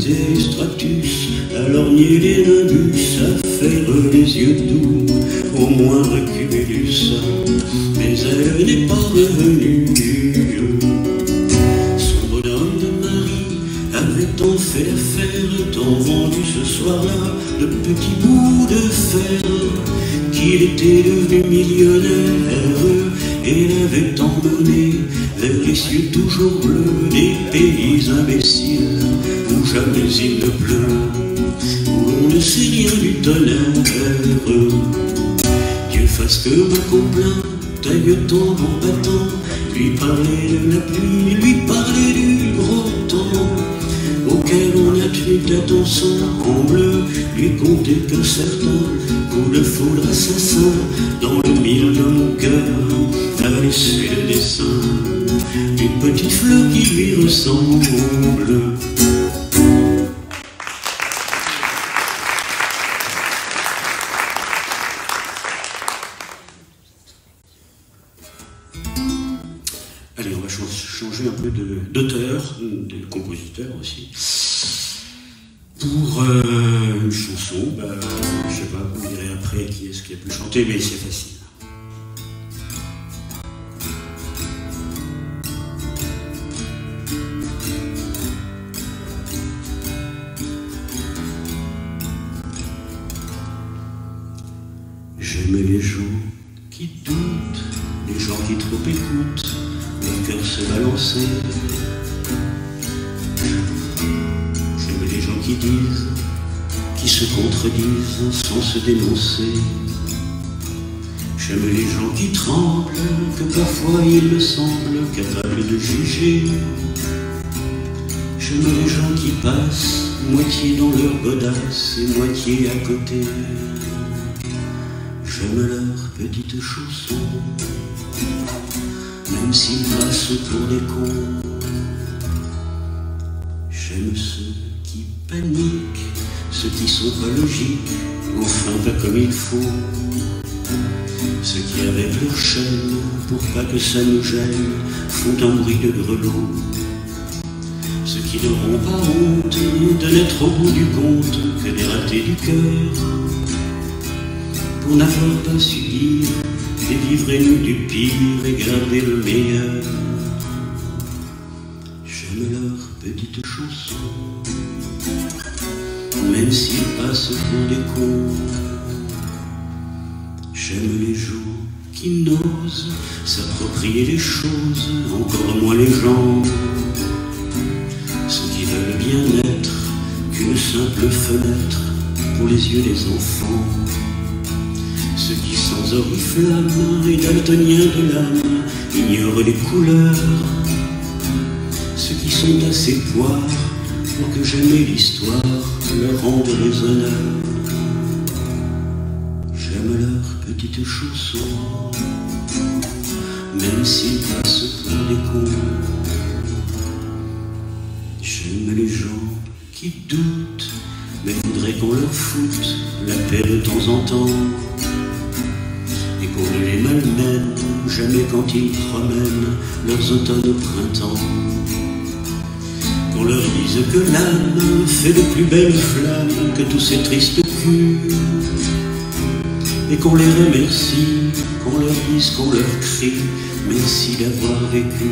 des stratus, à lorgner les nimbus, à faire les yeux doux, au moindre cumulus, mais elle n'est pas revenue. Son bonhomme de mari avait tant fait l'affaire, tant vendu ce soir-là de petits bouts de fer, qu'il était devenu millionnaire et l'avait emmené vers les cieux toujours bleus des pays imbéciles où jamais il ne pleut, où l'on ne sait rien du tonnerre. Dieu fasse que ma complainte aille tant en battant, lui parler de la pluie, lui parler du gros temps auquel on a tenu tête ensemble en bleu, lui compter qu'un certain coup de foudre assassin dans le mille de mon cœur a laissé le dessin d'une petite fleur qui lui ressemble. Allez, on va changer un peu d'auteur, de compositeur aussi. Pour une chanson, je sais pas, vous direz après qui est-ce qui a pu chanter, mais c'est facile. J'aime les gens qui doutent, les gens qui trop écoutent, leur cœur se balancer. J'aime les gens qui disent, qui se contredisent sans se dénoncer. J'aime les gens qui tremblent, que parfois il me semble capables de juger. J'aime les gens qui passent, moitié dans leur godasse et moitié à côté. J'aime leurs petites chaussons, même s'ils passent pour des cons. J'aime ceux qui paniquent, ceux qui sont pas logiques, enfin pas comme il faut. Ceux qui avec leur chaîne, pour pas que ça nous gêne, font un bruit de grelot. Ceux qui n'auront pas honte de n'être au bout du compte que des ratés du cœur, pour n'avoir pas su dire, délivrez-nous du pire et gardez le meilleur. J'aime leurs petites chansons, même s'ils passent pour des cons. J'aime les gens qui n'osent s'approprier les choses, encore moins les gens. Ceux qui veulent bien être qu'une simple fenêtre pour les yeux des enfants. Ceux qui sans oriflamme et daltoniens de l'âme ignorent les couleurs. Ceux qui sont assez poires pour que jamais l'histoire leur rende les honneurs. J'aime leurs petites chansons, même s'ils passent pour des cons. J'aime les gens qui doutent, mais voudraient qu'on leur foute la paix de temps en temps. Et qu'on ne les malmène jamais quand ils promènent leurs automnes au printemps. Qu'on leur dise que l'âme fait de plus belles flammes que tous ces tristes culs. Et qu'on les remercie, qu'on leur dise, qu'on leur crie, merci d'avoir vécu.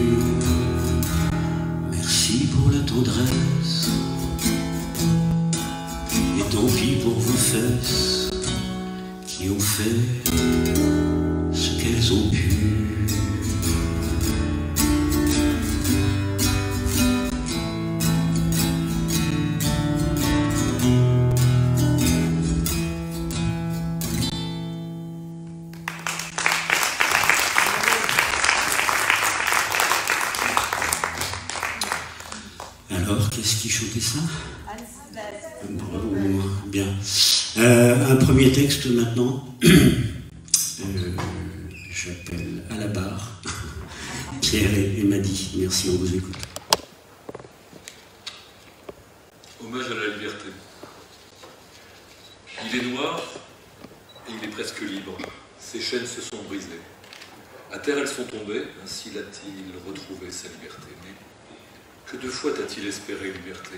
Merci pour la tendresse, et tant pis pour vos fesses qui ont fait ce qu'elles ont pu. Alors, qu'est-ce qui chantait ça? Bravo, bien. Un premier texte maintenant. J'appelle à la barre Pierre et Madi. Merci, on vous écoute. Hommage à la liberté. Il est noir et il est presque libre. Ses chaînes se sont brisées. À terre, elles sont tombées, ainsi l'a-t-il retrouvé sa liberté. Mais que de fois t'a-t-il espéré liberté?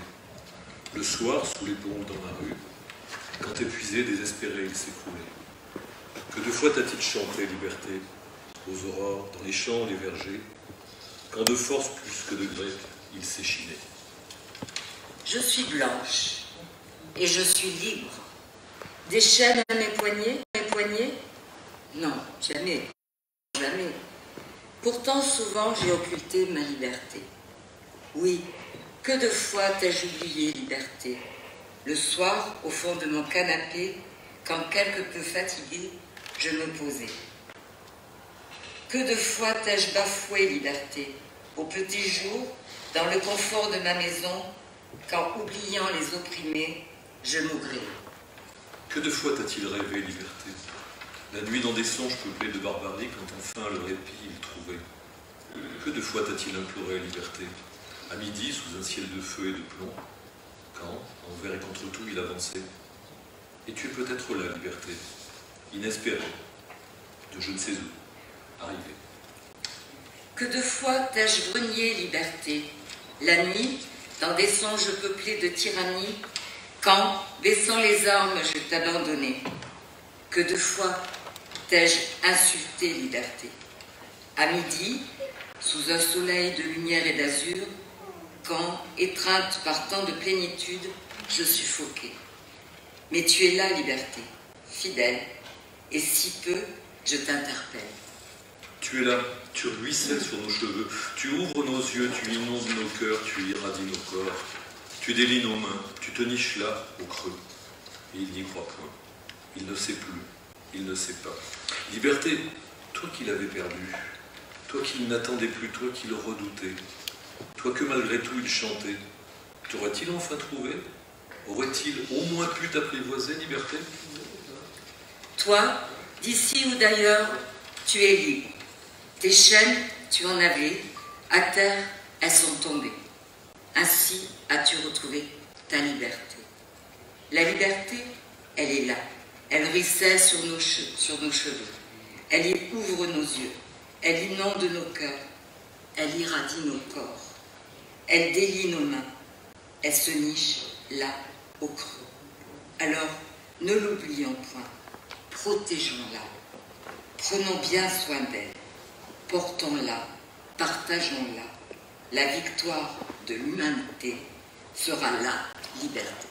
Le soir, sous les ponts dans la rue, quand épuisé, désespéré, il s'écroulait. Que de fois t'a-t-il chanté liberté, aux aurores, dans les champs, les vergers, quand de force plus que de grec, il s'échinait. Je suis blanche, et je suis libre. Des chaînes à mes poignets? Non, jamais, jamais. Pourtant, souvent, j'ai occulté ma liberté. Oui, que de fois t'ai-je oublié, liberté. Le soir, au fond de mon canapé, quand quelque peu fatigué, je me posais. Que de fois t'ai-je bafoué, liberté, au petit jour, dans le confort de ma maison, quand, oubliant les opprimés, je m'ouvrais. Que de fois t'a-t-il rêvé, liberté, la nuit dans des songes peuplés de barbarie, quand enfin le répit il trouvait. Que de fois t'a-t-il imploré, liberté, à midi, sous un ciel de feu et de plomb, quand, envers et contre tout, il avançait. Et tu es peut-être là, liberté, inespérée, de je ne sais où, arrivée. Que de fois t'ai-je grogné, liberté, la nuit, dans des songes peuplés de tyrannie, quand, baissant les armes, je t'abandonnais. Que de fois t'ai-je insulté, liberté. À midi, sous un soleil de lumière et d'azur, quand, étreinte par tant de plénitude, je suffoquais. Mais tu es là, liberté, fidèle, et si peu, je t'interpelle. Tu es là, tu ruisselles sur nos cheveux, tu ouvres nos yeux, tu inondes nos cœurs, tu irradies nos corps, tu délies nos mains, tu te niches là, au creux. Et il n'y croit point, il ne sait plus, il ne sait pas. Liberté, toi qui l'avais perdu, toi qui n'attendais plus, toi qui le redoutais, toi que malgré tout il chantait, t'aurait-il enfin trouvé? Aurait-il au moins pu t'apprivoiser, liberté? Toi, d'ici ou d'ailleurs, tu es libre. Tes chaînes, tu en avais, à terre, elles sont tombées. Ainsi as-tu retrouvé ta liberté. La liberté, elle est là. Elle ruisselle sur nos cheveux. Elle y ouvre nos yeux. Elle inonde nos cœurs. Elle irradie nos corps. Elle délie nos mains. Elle se niche là, au creux. Alors, ne l'oublions point. Protégeons-la. Prenons bien soin d'elle. Portons-la. Partageons-la. La victoire de l'humanité sera la liberté.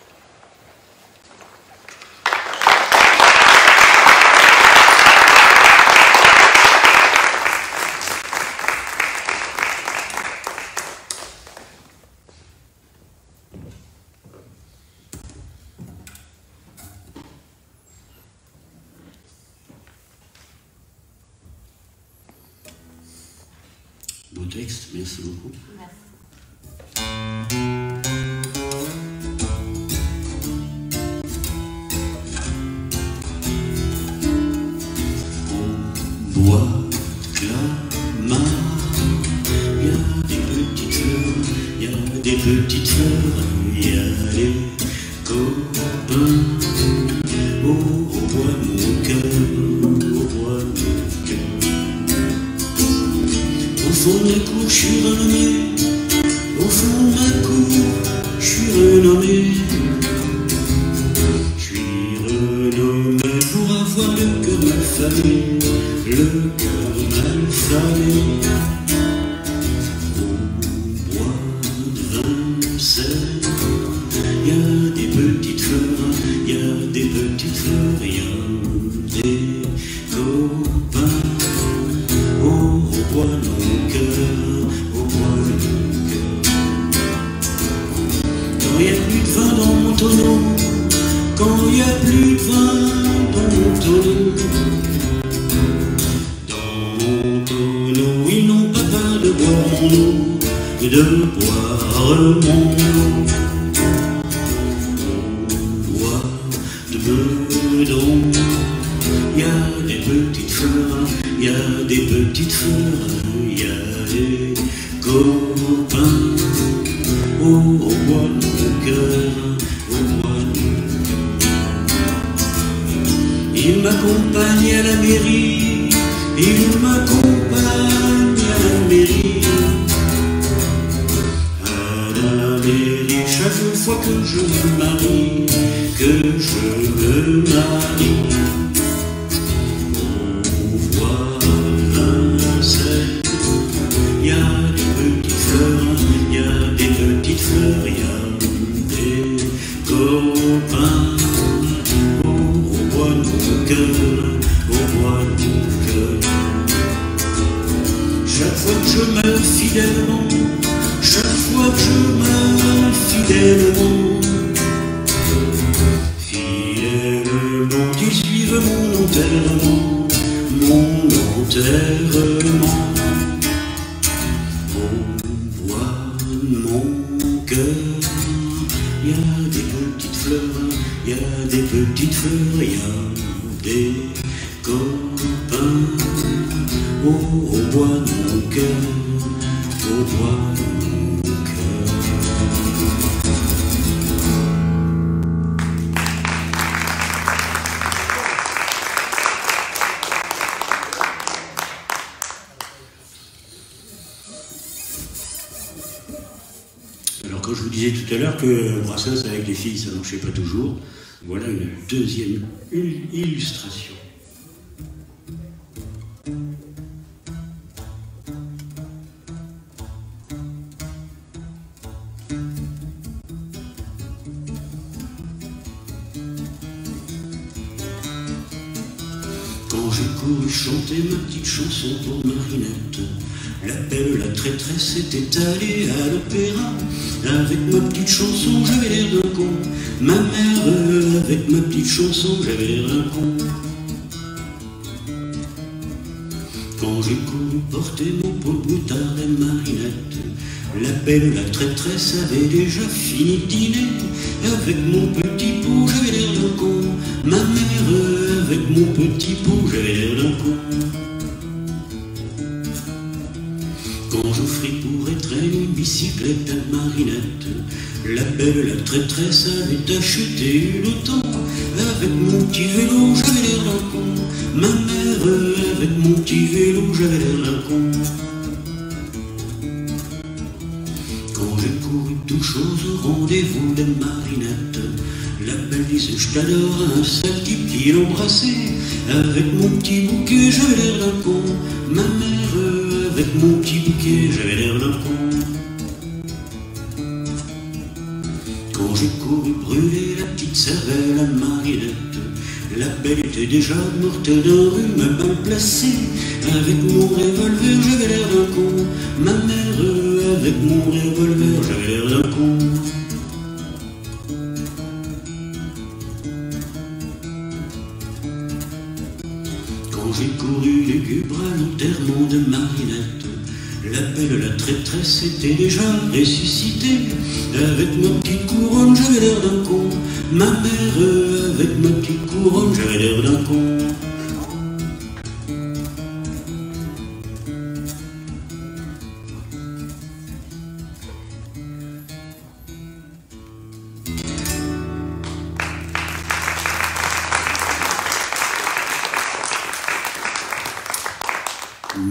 Beau texte, merci beaucoup. Merci. Au bois de Clamart, il y a des petites fleurs, il y a des petites fleurs, il y a des copains. Au bois de mon cœur, au bois de mon cœur. Au fond de la cour, je suis renommé. Au fond de la cour, je suis renommé. Je suis renommé pour avoir le cœur mal famé. Le cœur mal famé. Au bois de Vincennes, il y a des petites fleurs, il y a des petites fleurs, il y a des copains. Au bois de mon cœur, au bois de mon cœur. Quand il n'y a plus de vin dans mon tonneau, quand il n'y a plus de vin dans mon tonneau, ils n'ont pas peur de boire mon eau, de boire mon eau. Au bois de Meudon, il y a des petites fleurs, il y a des petites fleurs, il y a des copains. Au bois de mon cœur, au bois de mon cœur. Il m'accompagne à la mairie, il m'accompagne à la mairie. À la mairie, chaque fois que je me marie, que je me marie. On voit Vincennes, y a des petites fleurs, y a des petites fleurs, y a des copains. Au bois de mon cœur, au bois de mon cœur. Chaque fois que je meurs fidèlement, chaque fois que je meurs fidèlement, fidèlement, qu'ils suivent mon enterrement, mon enterrement. Au bois de mon cœur, y a des petites fleurs, y a des petites fleurs, y a des copains. Au bois de mon cœur, au bois de mon cœur. Alors quand je vous disais tout à l'heure que Brassens avec les filles ça ne marchait pas toujours, voilà une deuxième illustration. Quand j'ai couru chanter ma petite chanson pour Marinette, la belle, la traîtresse était allée à l'opéra. Avec ma petite chanson, j'avais l'air d'un con. Ma mère, avec ma petite chanson, j'avais l'air d'un con. Quand j'ai couru porter mon pot de boutard et Marinette, la belle, la traîtresse avait déjà fini de dîner. Avec mon petit pot, j'avais l'air d'un con. Ma mère, avec mon petit pot, j'avais l'air d'un con. Quand j'offris pour étreindre une bicyclette à Marinette, la belle, la traîtresse avait acheté une auto. Avec mon petit vélo, j'avais l'air d'un con. Ma mère, avec mon petit vélo, j'avais l'air d'un con. Quand j'ai couru tout chose au rendez-vous de Marinette, la belle disait je t'adore, un sale type qui l'embrassait. Avec mon petit bouquet, j'avais l'air d'un con. Ma mère, avec mon petit bouquet, j'avais l'air d'un con. Quand j'ai couru brûler la petite cervelle à Marinette, la belle était déjà morte d'un rhume mal placé. Avec mon revolver, j'avais l'air d'un con. Ma mère, avec mon revolver, j'avais l'air d'un con. Quand j'ai couru lugubre à l'enterrement de Marinette, la belle, la traîtresse était déjà ressuscitée. Avec ma petite couronne, j'avais l'air d'un con. Ma mère, avec ma petite couronne, j'avais l'air d'un con.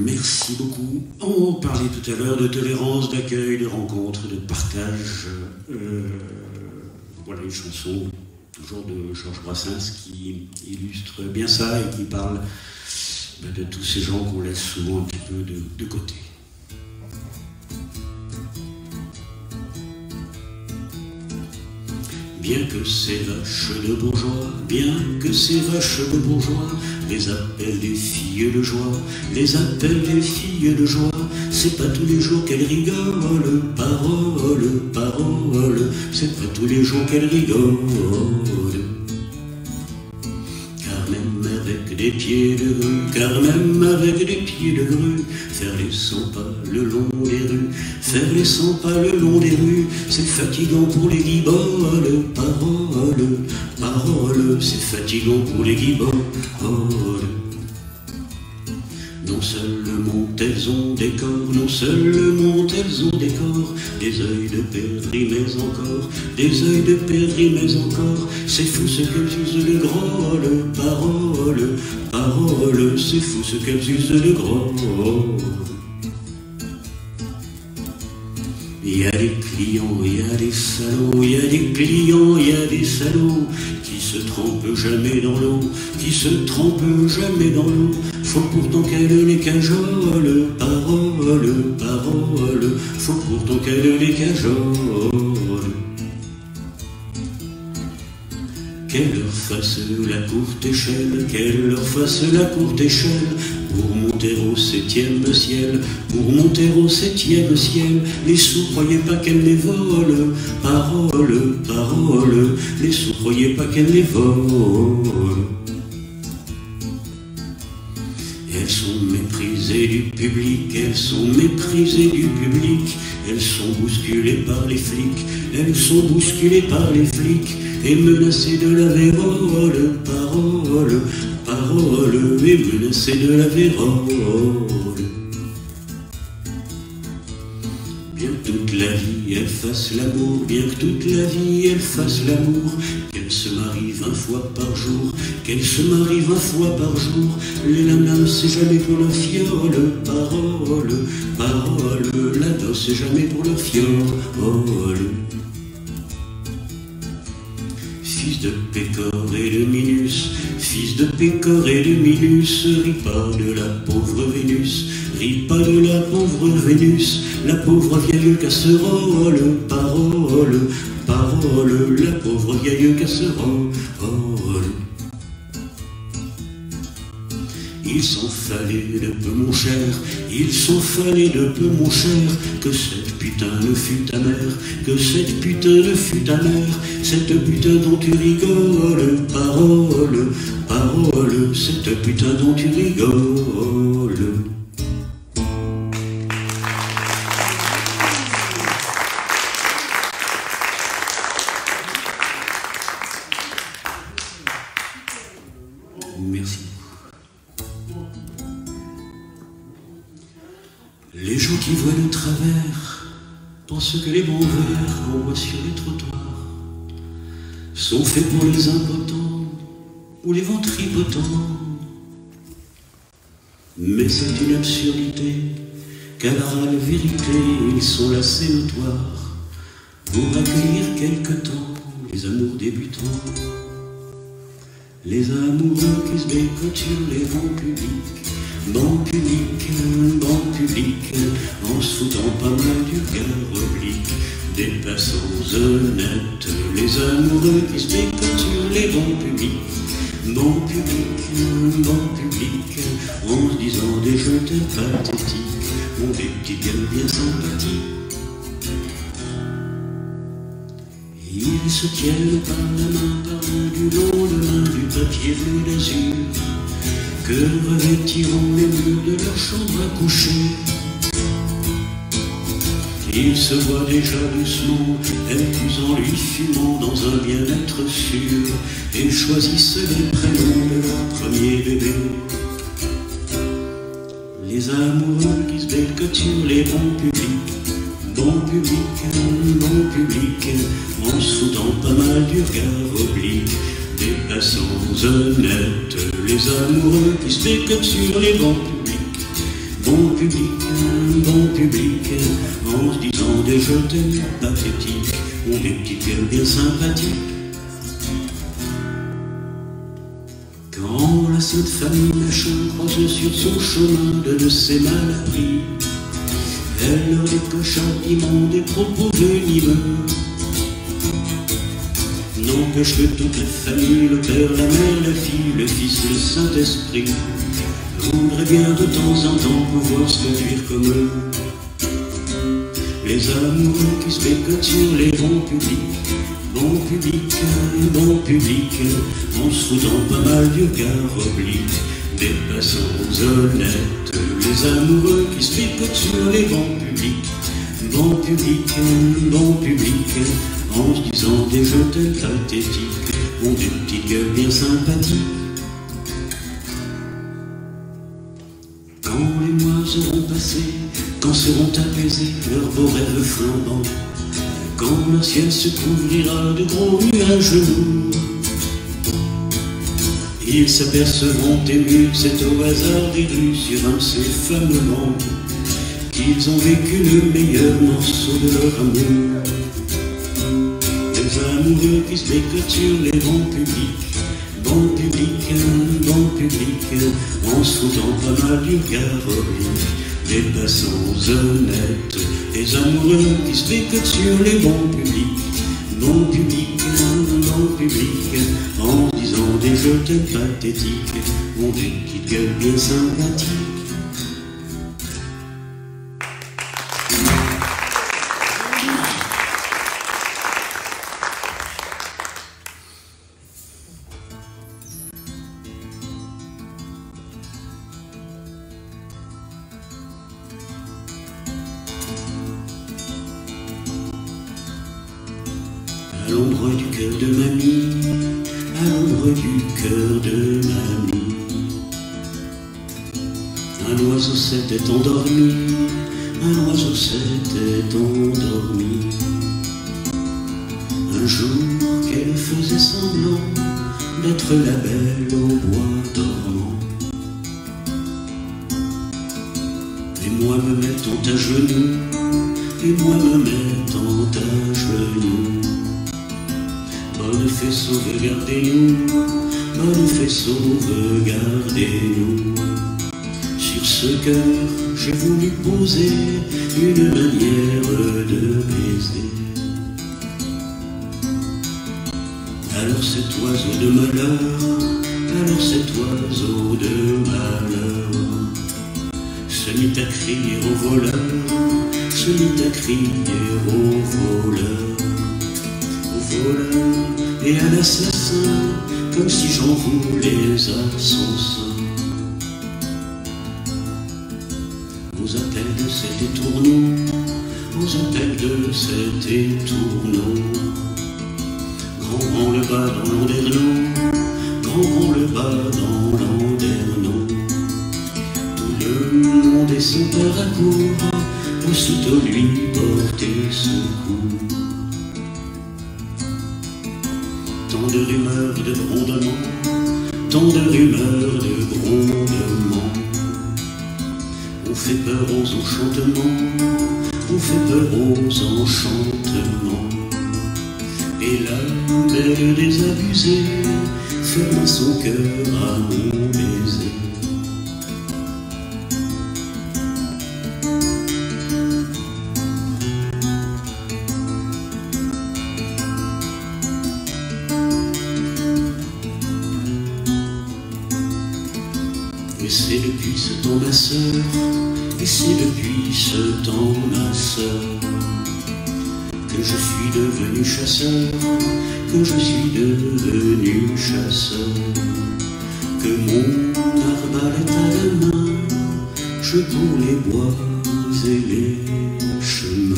Merci beaucoup. On parlait tout à l'heure de tolérance, d'accueil, de rencontre, de partage. Voilà une chanson, toujours de Georges Brassens, qui illustre bien ça et qui parle de tous ces gens qu'on laisse souvent un petit peu de côté. Bien que ces vaches de bourgeois, bien que ces vaches de bourgeois, les appellent des filles de joie, les appellent des filles de joie, c'est pas tous les jours qu'elles rigolent, parole, parole, c'est pas tous les jours qu'elles rigolent. Car même avec des pieds de grue, car même avec des pieds de grue, faire les 100 pas le long des rues, faire les 100 pas le long des rues, c'est fatigant pour les guiboles, parole, parole, c'est fatigant pour les guiboles. Non seulement elles ont des corps, non seulement elles ont des corps, des œils de perdrix mais encore, des œils de perdrix mais encore, c'est fou ce qu'elles usent de grolle, parole, parole, c'est fou ce qu'elles usent de grolle. Il y a des clients, il y a des salauds, il y a des clients, il y a des salauds qui se trempent jamais dans l'eau, qui se trempent jamais dans l'eau. Faut pourtant qu'elle les cajole, parole, parole, faut pourtant qu'elle les cajole. Qu'elle leur fasse la courte échelle, qu'elle leur fasse la courte échelle, pour monter au 7e ciel, pour monter au 7e ciel. Les sous, croyez pas qu'elle les vole, parole, parole, les sous, croyez pas qu'elle les vole. Elles sont méprisées du public, elles sont méprisées du public, elles sont bousculées par les flics, elles sont bousculées par les flics, et menacées de la vérole, parole, parole, et menacées de la vérole. Bien que toute la vie elle fasse l'amour, bien que toute la vie elle fasse l'amour, qu'elle se marie 20 fois par jour, qu'elle se marie 20 fois par jour, les nanas c'est jamais pour leur fiole, parole, parole, la noce c'est jamais pour leur fiole. Fils de Pécor et de Minus, fils de Pécor et de Minus, ris pas de la pauvre Vénus, ris pas de la pauvre Vénus, la pauvre vieille casserole, parole, parole, la pauvre vieille casserole. Il s'en fallait de peu mon cher, il s'en fallait de peu mon cher, que cette putain ne fût ta mère, que cette putain ne fût ta mère, cette putain dont tu rigoles, parole, parole, cette putain dont tu rigoles. Merci. Les gens qui voient le travers pensent que les bons verres qu'on voit sur les trottoirs sont faits pour les impotents ou les ventripotents. Mais c'est une absurdité, car à la vérité, ils sont là, c'est notoire, pour accueillir quelque temps les amours débutants. Les amoureux qui se bécotent sur les bancs publics, banc public, en se foutant pas mal du regard oblique des passants honnêtes. Les amoureux qui se bécotent sur les bancs publics, banc public, en se disant des jeux pathétiques, ont des petites gueules bien sympathiques. Ils se tiennent par la main, par du lendemain du papier bleu d'azur que revêtiront les murs de leur chambre à coucher. Ils se voient déjà doucement, elle plus en lui fumant dans un bien-être sûr, et choisissent les prénoms de leur premier bébé. Les amoureux qui se bécotent sur les bancs publics, banc public, en se foutant pas mal du regard oblique des passants honnêtes. Les amoureux qui se bécotent sur les bancs publics, banc public, en se disant des je t'aime pathétiques, ont des petites gueules bien sympathiques. Quand la sainte famille machin croise sur son chemin de ses mal appris, elle leur décoche hardiment des propos venimeux. N'empêche que toute la famille, le père, la mère, la fille, le fils, le Saint-Esprit, voudraient bien de temps en temps pouvoir se conduire comme eux. Les amoureux qui se bécotent sur les bancs publics, banc public, en se foutant pas mal du regard oblique des passants honnêtes. Les amoureux qui se bécotent sur les bancs publics, banc public, en se disant des je t'aime pathétiques, ont des petites gueules bien sympathiques. Quand les mois seront passés, quand seront apaisés leurs beaux rêves flambants, quand leur ciel se couvrira de gros nuages lourds, ils s'apercevront émus que c'est au hasard des rues sur un de ces fameux bancs qu'ils ont vécu le meilleur morceau de leur amour. Des amoureux qui se déclarent sur les bancs publics, en se foutant pas mal du Caroline. Des passants honnêtes, des amoureux qui se déclarent sur les bancs publics, en disant des je t'aime pathétiques, mon Dieu, qui gueule bien sympathique. À l'ombre du cœur de mamie, à l'ombre du cœur de mamie, un oiseau s'était endormi, un oiseau s'était endormi. Un jour qu'elle faisait semblant d'être la belle au bois dormant. Et moi me mettant à genoux, et moi me mettant à genoux. Bonne fée, sauvegardez-nous, bonne fée, sauvegardez-nous. Sur ce cœur, j'ai voulu poser une manière de baiser. Alors cet oiseau de malheur, alors cet oiseau de malheur, se mit à crier au voleur, se mit à crier au voleur. Et à l'assassin, comme si j'en voulais à son sein. Aux appels de cet étourneau, aux appels de cet étourneau, grand le bas dans Landerneau, grand le bas dans Landerneau. Tout le monde et son père accourt, aussitôt lui porter secours. Tant de rumeurs de grondements, tant de rumeurs de grondements. On fait peur aux enchantements, on fait peur aux enchantements. Et la belle désabusée ferma son cœur à mon baiser. Et c'est depuis ce temps, ma sœur, et c'est depuis ce temps, ma sœur, que je suis devenu chasseur, que je suis devenu chasseur, que mon arbalète à la main, je cours les bois et les chemins.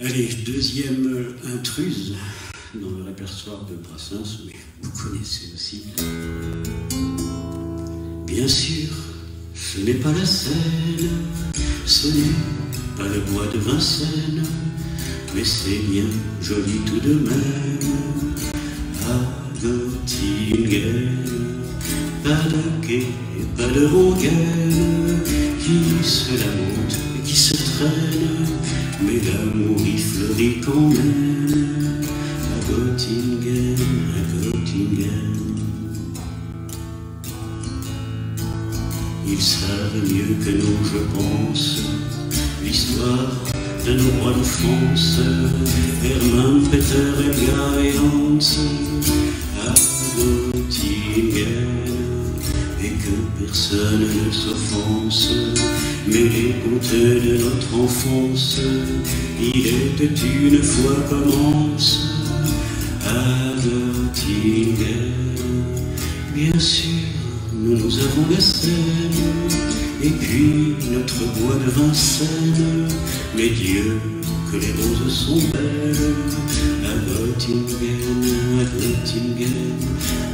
Allez, deuxième intruse dans le répertoire de Brassens, mais vous connaissez aussi. Bien sûr, ce n'est pas la Seine, ce n'est pas le bois de Vincennes, mais c'est bien joli tout de même. À Göttingen, pas de quai, pas de rengaine, qui se lamente et qui se traîne, mais l'amour y fleurit quand même. À Göttingen, à Göttingen. Ils savent mieux que nous, je pense, l'histoire de nos rois de France, Hermann, Peter, Edgar et Hans. À Göttingen, et que personne ne s'offense, mais les contes de notre enfance, il était une fois commence. À Göttingen, bien sûr, nous avons la Seine, et puis notre bois de Vincennes, mais Dieu, que les roses sont belles. À Göttingen,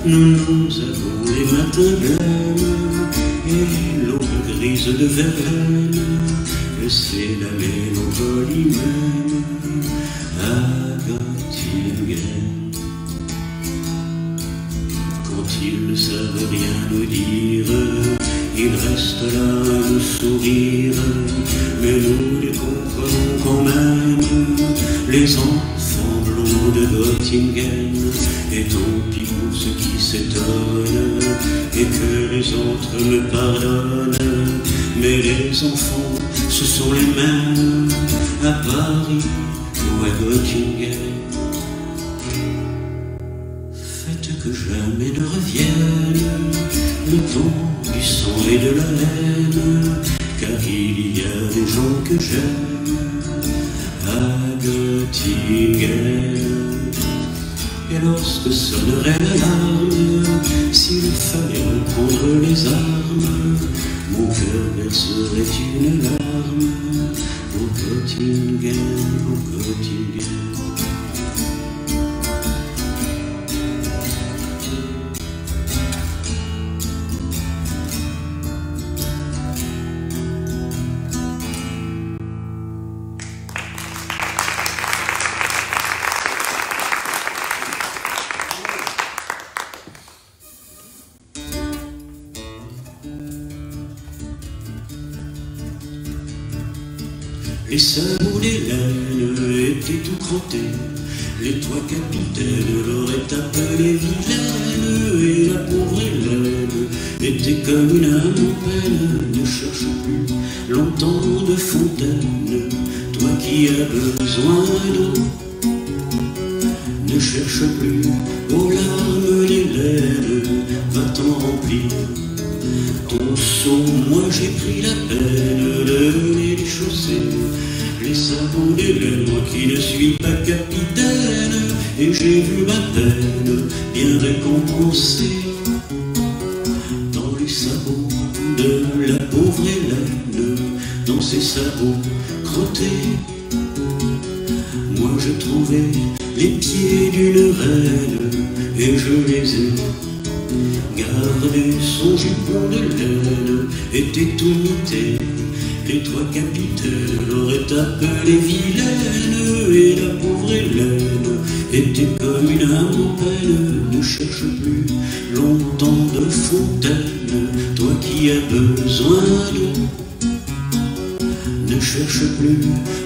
nous avons les matins blêmes, et l'aube grise de Verlaine, c'est la mélancolie même à Göttingen. Quand ils ne savent rien nous dire, ils restent là à nous sourire, mais nous les comprenons quand même, les enfants blonds de Göttingen. Et tant pis pour ceux qui s'étonnent et que les autres me pardonnent, mais les enfants, ce sont les mêmes à Paris ou à Göttingen. Faites que jamais ne revienne le temps du sang et de la haine, car il y a des gens que j'aime à Göttingen. Et lorsque sonnerait l'alarme, s'il fallait reprendre les armes, mon cœur verserait une larme au Göttingen, au Göttingen. Les sabots des laines étaient tout crottés, les trois capitaines l'auraient appelée vilaine, et la pauvre Hélène était comme une âme en peine. Ne cherche plus longtemps de fontaine, toi qui as besoin d'eau. Ne cherche plus aux larmes d'Hélène, va-t'en remplir ton seau. Moi j'ai pris la peine de les déchausser, les sabots d'Hélène, moi qui ne suis pas capitaine, et j'ai vu ma peine bien récompensée dans les sabots de la pauvre Hélène, dans ses sabots crottés. Moi je trouvais les pieds d'une reine, et je les ai gardés. Son jupon de laine était tout mité, les trois capitaines l'auraient appelée vilaine, et la pauvre Hélène était comme une âme en peine. Ne cherche plus longtemps de fontaine, toi qui as besoin d'eau. Ne cherche plus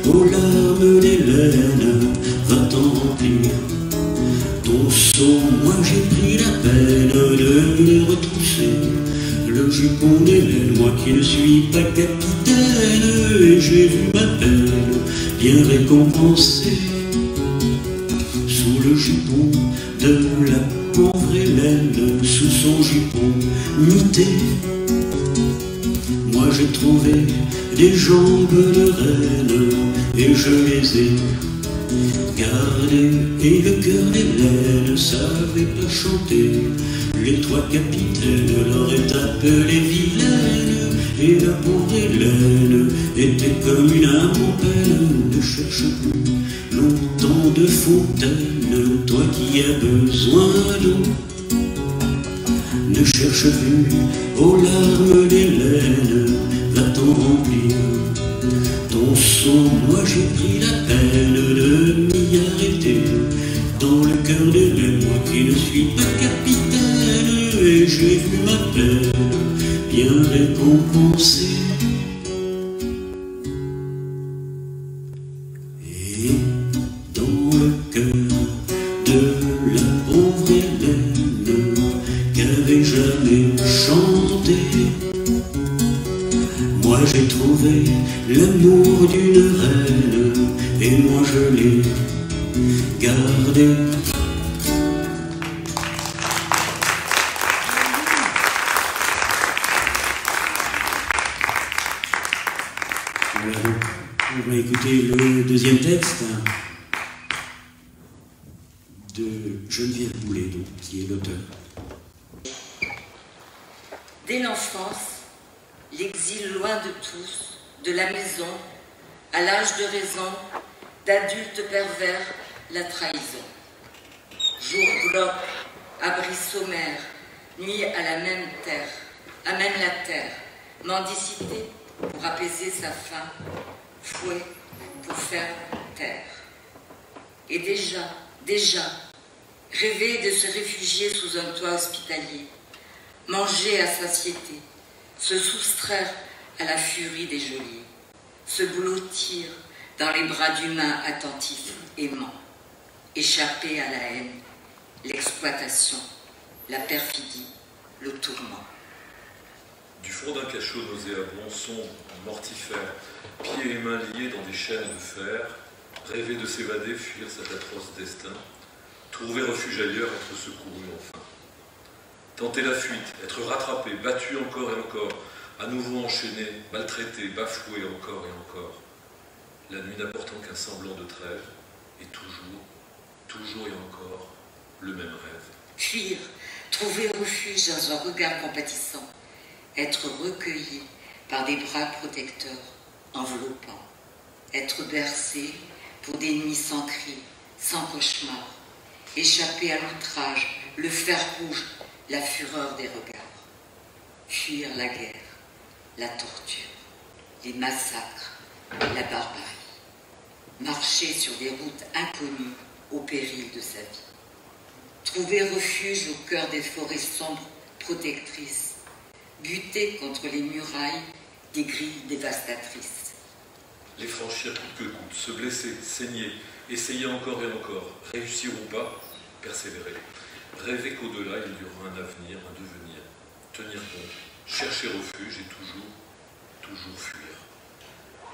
aux larmes d'Hélène, va-t'en remplir ton seau. Moi j'ai pris la peine de les retrousser, le jupon d'Hélène, moi qui ne suis pas capitaine, et j'ai vu ma peine bien récompensée sous le jupon de la pauvre Hélène, sous son jupon mité. Moi j'ai trouvé des jambes de reine, et je les ai gardées, et le cœur d'Hélène ne savait pas chanter. Les trois capitaines l'auraient appelée vilaine, et la pauvre Hélène était comme une âme en peine. Ne cherche plus longtemps de fontaine, toi qui as besoin d'eau. Ne cherche plus aux larmes d'Hélène, va-t'en remplir ton seau. Moi j'ai pris la peine de m'y arrêter dans le cœur d'Hélène, moi qui ne suis pas capitaine, et j'ai vu ma peine bien récompensée. Et dans le cœur de la pauvre Hélène, qu'avait jamais chanté, moi j'ai trouvé l'amour d'une reine, et moi je l'ai gardé. Voilà, donc, on va écouter le deuxième texte de Geneviève Boulet, donc, qui est l'auteur. Dès l'enfance, l'exil loin de tous, de la maison, à l'âge de raison, d'adultes pervers, la trahison. Jour glauque, abri sommaire, nuit à la même terre, amène la terre, mendicité, pour apaiser sa faim, fouet pour faire taire. Et déjà, rêver de se réfugier sous un toit hospitalier, manger à satiété, se soustraire à la furie des geôliers, se blottir dans les bras d'humains attentifs, aimants, échapper à la haine, l'exploitation, la perfidie, le tourment. Du fond d'un cachot nauséabond, sombre, mortifère, pieds et mains liés dans des chaînes de fer, rêver de s'évader, fuir cet atroce destin, trouver refuge ailleurs, être secouru enfin. Tenter la fuite, être rattrapé, battu encore et encore, à nouveau enchaîné, maltraité, bafoué encore et encore. La nuit n'apportant qu'un semblant de trêve, et toujours et encore, le même rêve. Fuir, trouver refuge dans un regard compatissant, être recueilli par des bras protecteurs, enveloppants, être bercé pour des nuits sans cris, sans cauchemar, échapper à l'outrage, le fer rouge, la fureur des regards, fuir la guerre, la torture, les massacres, la barbarie, marcher sur des routes inconnues au péril de sa vie, trouver refuge au cœur des forêts sombres protectrices, buter contre les murailles des grilles dévastatrices. Les franchir coûte que coûte, se blesser, saigner, essayer encore et encore, réussir ou pas, persévérer. Rêver qu'au-delà, il y aura un avenir, un devenir. Tenir bon, chercher refuge et toujours fuir.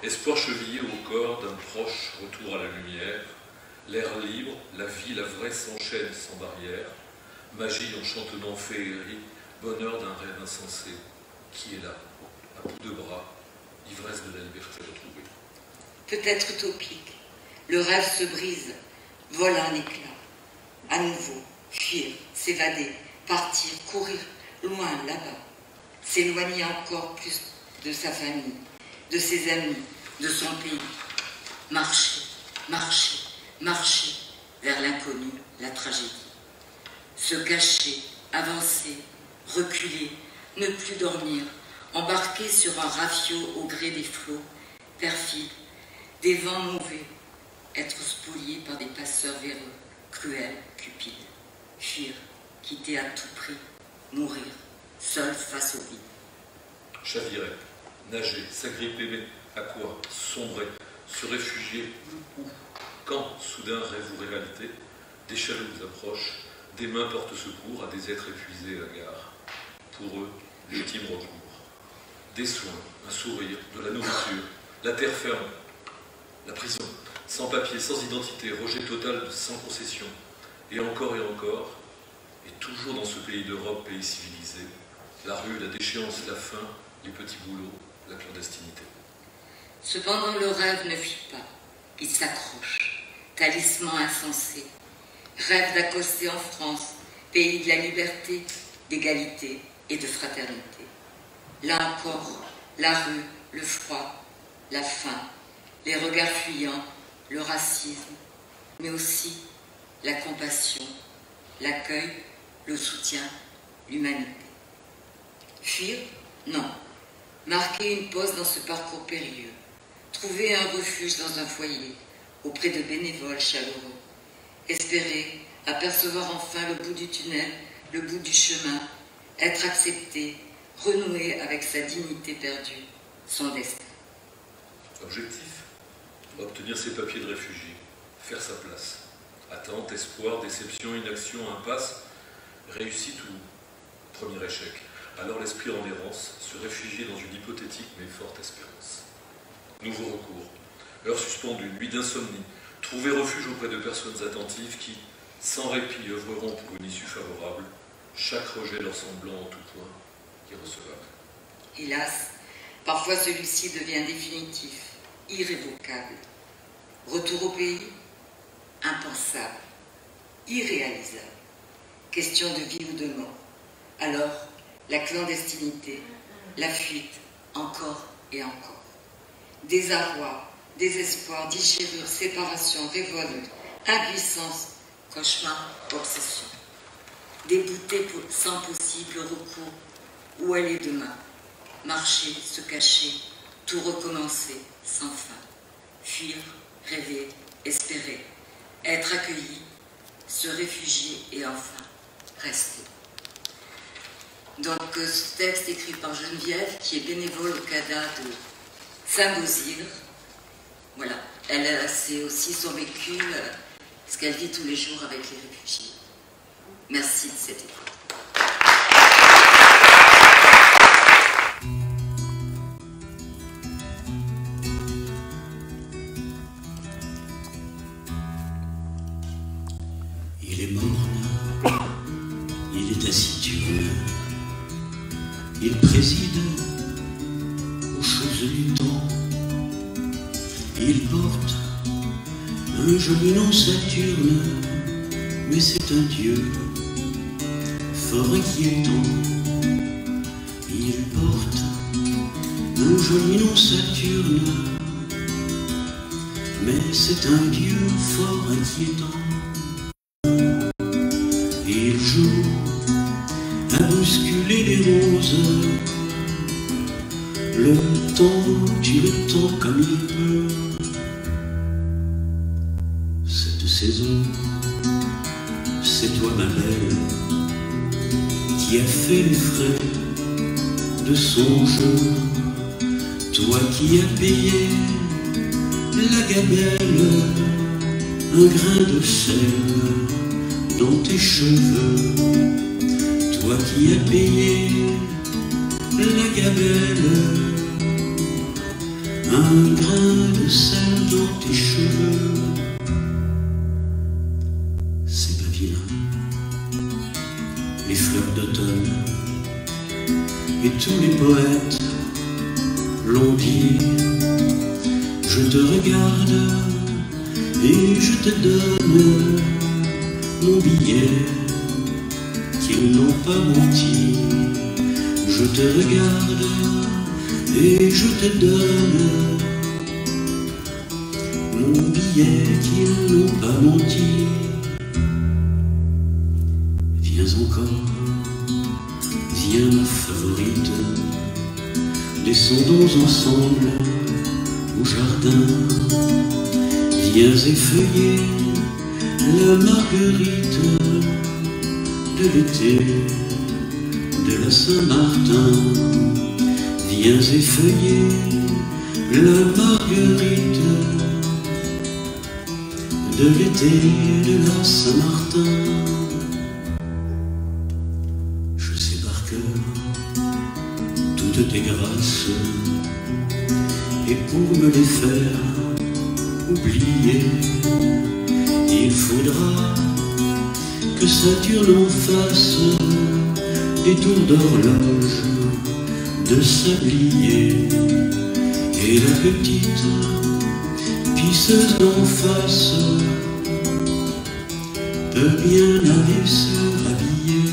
Espoir chevillé au corps d'un proche retour à la lumière. L'air libre, la vie, la vraie s'enchaîne sans barrière. Magie en féerie, bonheur d'un rêve insensé. Qui est là, à bout de bras, ivresse de la liberté retrouvée. Peut-être utopique, le rêve se brise, vole un éclat. À nouveau, fuir, s'évader, partir, courir, loin là-bas. S'éloigner encore plus de sa famille, de ses amis, de son pays. Marcher vers l'inconnu, la tragédie. Se cacher, avancer, reculer, ne plus dormir, embarquer sur un rafio au gré des flots, perfide, des vents mauvais, être spolié par des passeurs véreux, cruels, cupides, fuir, quitter à tout prix, mourir, seul face au vide. Chavirer, nager, s'agripper, mais à quoi? Sombrer, se réfugier, où? Quand, soudain, rêve ou réalité, des chaloups approchent, des mains portent secours à des êtres épuisés à gare. Pour eux, l'ultime recours. Des soins, un sourire, de la nourriture, la terre ferme, la prison, sans papier, sans identité, rejet total, sans concession. Et encore, et toujours dans ce pays d'Europe, pays civilisé, la rue, la déchéance, la faim, les petits boulots, la clandestinité. Cependant, le rêve ne fuit pas, il s'accroche, talisman insensé, rêve d'accoster en France, pays de la liberté, d'égalité et de fraternité. Là encore, la rue, le froid, la faim, les regards fuyants, le racisme, mais aussi la compassion, l'accueil, le soutien, l'humanité. Fuir? Non. Marquer une pause dans ce parcours périlleux. Trouver un refuge dans un foyer, auprès de bénévoles chaleureux. Espérer apercevoir enfin le bout du tunnel, le bout du chemin, être accepté, renouer avec sa dignité perdue, son destin. Objectif? Obtenir ses papiers de réfugié, faire sa place. Attente, espoir, déception, inaction, impasse, réussite ou premier échec. Alors l'esprit en errance, se réfugier dans une hypothétique mais forte espérance. Nouveau recours, heure suspendue, nuit d'insomnie, trouver refuge auprès de personnes attentives qui, sans répit, œuvreront pour une issue favorable, chaque rejet leur semblant en tout point irrecevable. Hélas, parfois celui-ci devient définitif, irrévocable. Retour au pays? Impensable, irréalisable. Question de vie ou de mort. Alors, la clandestinité, la fuite, encore et encore. Désarroi, désespoir, déchirure, séparation, révolte, impuissance, cauchemar, obsession. Débouté sans possible recours, où aller demain? Marcher, se cacher, tout recommencer sans fin, fuir, rêver, espérer, être accueilli, se réfugier et enfin rester. Donc ce texte écrit par Geneviève, qui est bénévole au CADA de Saint-Beauzire. Voilà, c'est aussi son vécu, ce qu'elle vit tous les jours avec les réfugiés. Merci de cette écoute. Il est morne, il est taciturne, il préside aux choses du temps. Il porte un joli nom Saturne, mais c'est un dieu fort inquiétant. Il porte un joli nom Saturne, mais c'est un dieu fort inquiétant. Il joue à bousculer les roses, le temps tue le temps comme il peut. Cette saison, c'est toi ma belle, qui a fait les frais de son jeu. Toi qui as payé la gamelle, un grain de sel dans tes cheveux. Toi qui as payé la gamelle, un grain de sel dans tes cheveux. C'est pas vilain, les fleurs d'automne et tous les poètes l'ont dit. Je te regarde et je te donne mon billet, qu'ils n'ont pas menti. Je te regarde et je te donne mon billet, qu'ils n'ont pas menti. Viens encore, viens ma favorite, descendons ensemble au jardin. Viens effeuiller la marguerite de l'été de la Saint-Martin. Viens effeuiller la marguerite de l'été de la Saint-Martin. Je sais par cœur toutes tes grâces, et pour me les faire oublier, il faudra que Saturne en fasse des tours d'horloge de sablier. Et la petite pisseuse d'en face peut bien aller se rhabiller.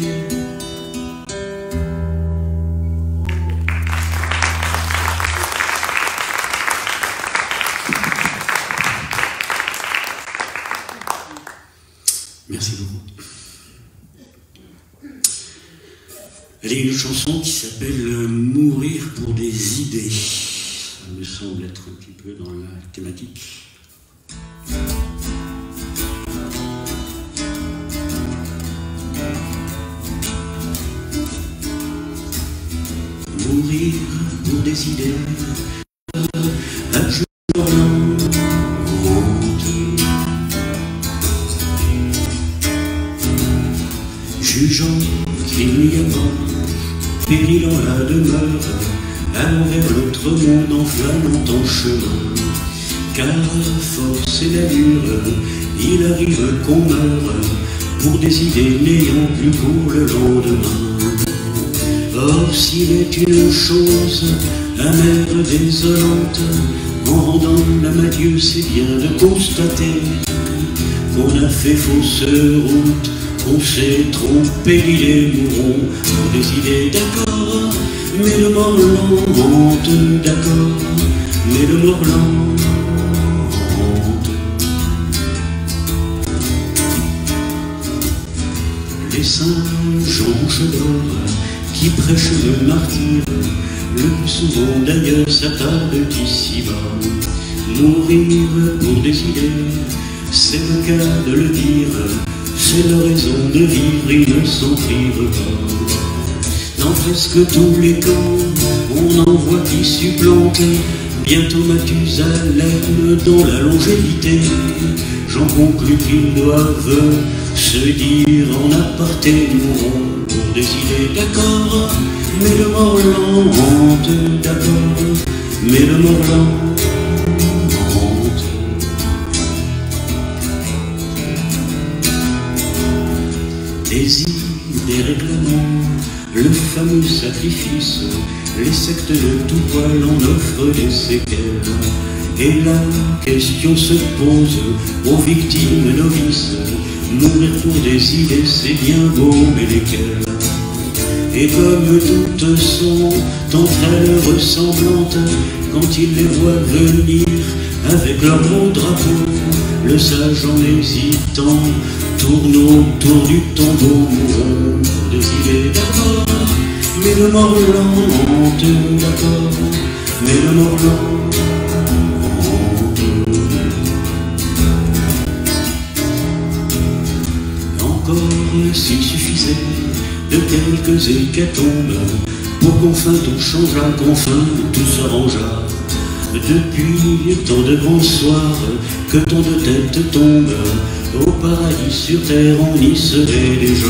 Merci beaucoup. Elle a une chanson qui s'appelle « Mourir pour des idées ». Ça me semble être un petit peu dans la thématique. Mourir pour des idées, à jour jugeant qu'il n'y a pas péril en la demeure, allant vers l'autre monde en flânant en chemin. Car force et l'allure, il arrive qu'on meure pour des idées n'ayant plus pour le lendemain. Or s'il est une chose amère, désolante, en rendant l'âme à Dieu, c'est bien de constater qu'on a fait fausse route, on s'est trompé d'idées. Mourons pour des idées, d'accord, mais le mort lente, d'accord, mais le mort lente. Les saints Jean d'or qui prêchent le martyre le plus souvent d'ailleurs s'attarde ici-bas. Mourir pour des idées, c'est le cas de le dire, c'est la raison de vivre, ils ne s'en privent pas. Dans presque tous les camps, on en voit qui supplantent bientôt Mathusalem dans la longévité. J'en conclus qu'ils doivent se dire en aparté, mourons pour des idées, d'accord, mais le mort lente, d'accord, mais le mort lente. Des règlements, le fameux sacrifice, les sectes de tout poil en offrent des séquelles. Et la question se pose aux victimes novices, mourir pour des idées c'est bien beau, mais lesquelles? Et comme toutes sont entre elles ressemblantes, quand ils les voient venir avec leur beau drapeau, le sage en hésitant tourne autour du tombeau, mourons pour des idées, d'accord, mais le mort lente, d'accord, mais le mort lente. Encore s'il suffisait de quelques hécatombes pour qu'enfin tout changeât, qu'enfin tout s'arrangeât. Depuis tant de grands soirs que tant de têtes tombent, au paradis sur terre on y serait déjà.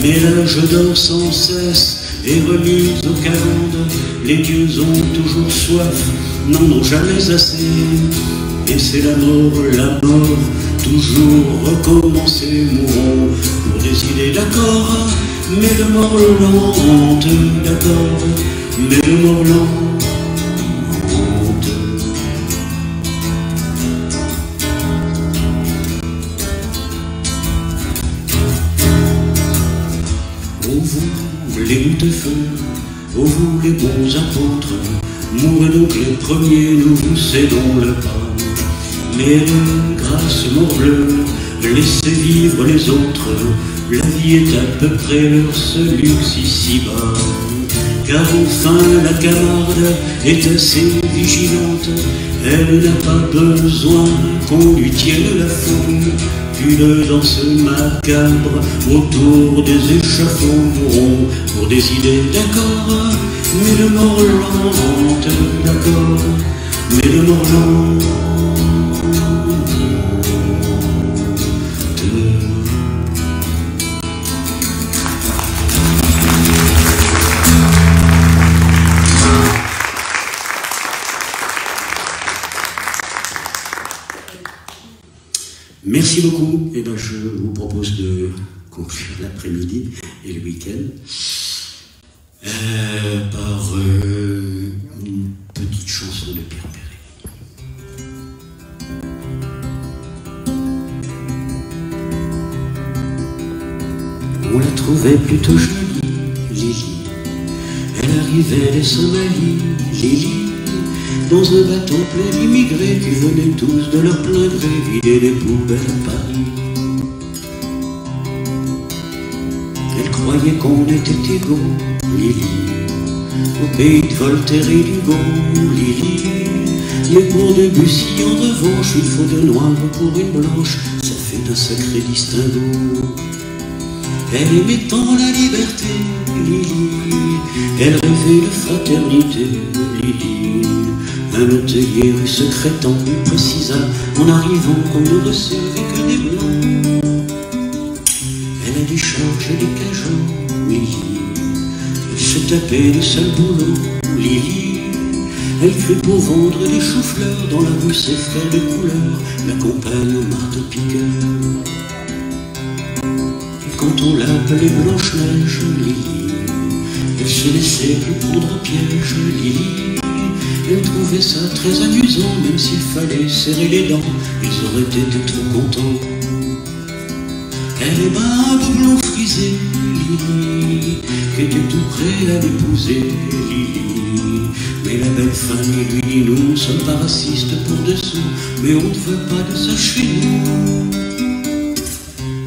Mais l'âge dort sans cesse et remis aux calendes, les dieux ont toujours soif, n'en ont jamais assez. Et c'est la mort, toujours recommencer, mourons pour des idées, d'accord, mais le mort lente, d'accord, mais le mort lente. Les gouttes-feu, ô vous les bons apôtres, mourez donc les premiers, nous vous cédons le pas. Mais grâce morbleu, laissez vivre les autres, la vie est à peu près leur seul luxe ici-bas. Car enfin la Camarde est assez vigilante, elle n'a pas besoin qu'on lui tienne la faune. Une danse macabre autour des échafauds, mourons pour des idées, d'accord, mais le mort lente, d'accord, mais le mort lente. Merci beaucoup. Et ben, je vous propose de conclure l'après-midi et le week-end par une petite chanson de Pierre Perret. On la trouvait plutôt jolie, Lily. Elle arrivait des Somalies, Lily, dans un bateau plein d'immigrés qui venaient tous de leur plein gré vider les poubelles à Paris. Elle croyait qu'on était égaux, Lily, au pays de Voltaire et d'Hugo, Lily. Mais pour Debussy en revanche, il faut de noir pour une blanche, ça fait un sacré distinguo. Elle aimait tant la liberté, Lily, elle rêvait de fraternité, Lily. Un hôtelier rue Secrétan lui précisa en arrivant qu'on ne recevait que des blancs. Elle a dû changer les cajots, Lily, se taper le seul boulot, Lily. Elle crut pour vendre des choux-fleurs dans la rue ses frères de couleur l'accompagnent au marteau-piqueur. Et quand on l'appelait Blanche-Neige, Lily, elle se laissait plus prendre au piège, Lily. Elle trouvait ça très amusant, même s'il fallait serrer les dents, ils auraient été trop contents. Elle aima un beau blond frisé, Lily, qui était tout prêt à l'épouser, Lily. Mais la belle famille lui dit, nous ne sommes pas racistes pour dessous, mais on ne veut pas de ça chez nous.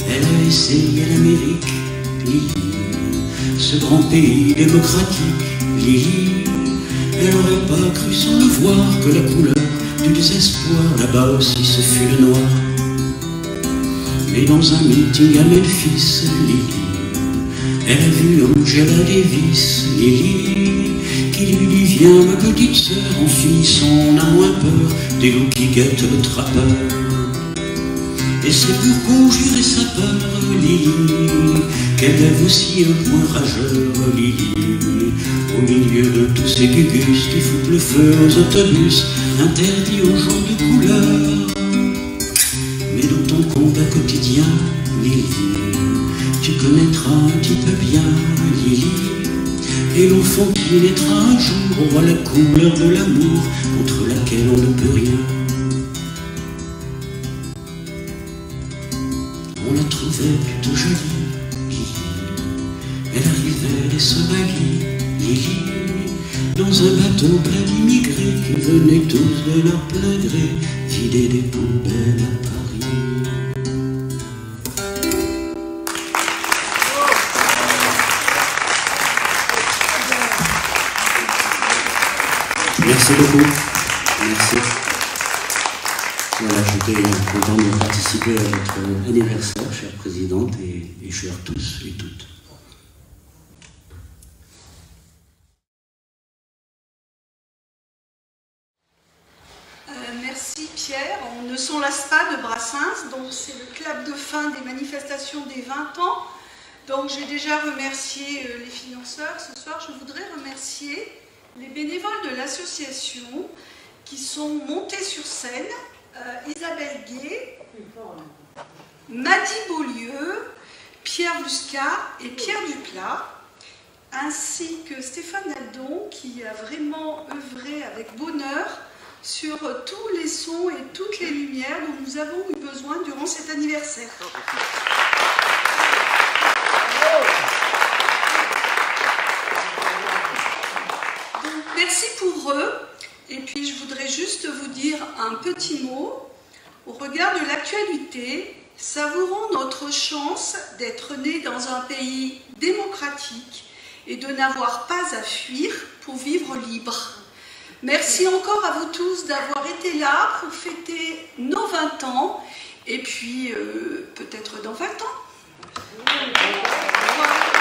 Elle a essayé l'Amérique, Lily, ce grand pays démocratique, Lily. Elle aurait pas cru sans le voir que la couleur du désespoir là-bas aussi ce fut le noir. Mais dans un meeting à Memphis, Lily, elle a vu Angela Davis, Lily, qui lui dit viens ma petite sœur, en finissant on a moins peur des loups qui guettent le trappeur. Et c'est pour conjurer sa peur, Lily, qu'elle lève aussi un point rageur, Lily, au milieu de tous ces gugus qui foutent le feu aux autobus, interdits aux gens de couleur. Mais dans ton combat quotidien, Lily, tu connaîtras un petit peu bien, Lily, et l'enfant qui naîtra un jour aura la couleur de l'amour contre laquelle on ne peut rien. On la trouvait plutôt jolie, Lily. Elle arrivait des Somalies, Lily, dans un bateau plein d'immigrés qui venaient tous de leur plein gré vider des poubelles à Paris. Merci beaucoup. Merci. Voilà, j'étais content de participer à votre anniversaire, chère présidente, et chers tous et toutes. Merci Pierre. On ne s'en lasse pas de Brassens, donc c'est le clap de fin des manifestations des 20 ans. Donc j'ai déjà remercié les financeurs. Ce soir, je voudrais remercier les bénévoles de l'association qui sont montés sur scène, Isabelle Gay, Madi Beaulieu, Pierre Lusca et Pierre Duplat, ainsi que Stéphane Aldon qui a vraiment œuvré avec bonheur sur tous les sons et toutes les lumières dont nous avons eu besoin durant cet anniversaire. Donc, merci pour eux. Et puis je voudrais juste vous dire un petit mot. Au regard de l'actualité, savourons notre chance d'être nés dans un pays démocratique et de n'avoir pas à fuir pour vivre libre. Merci encore à vous tous d'avoir été là pour fêter nos 20 ans et puis peut-être dans 20 ans. Au revoir.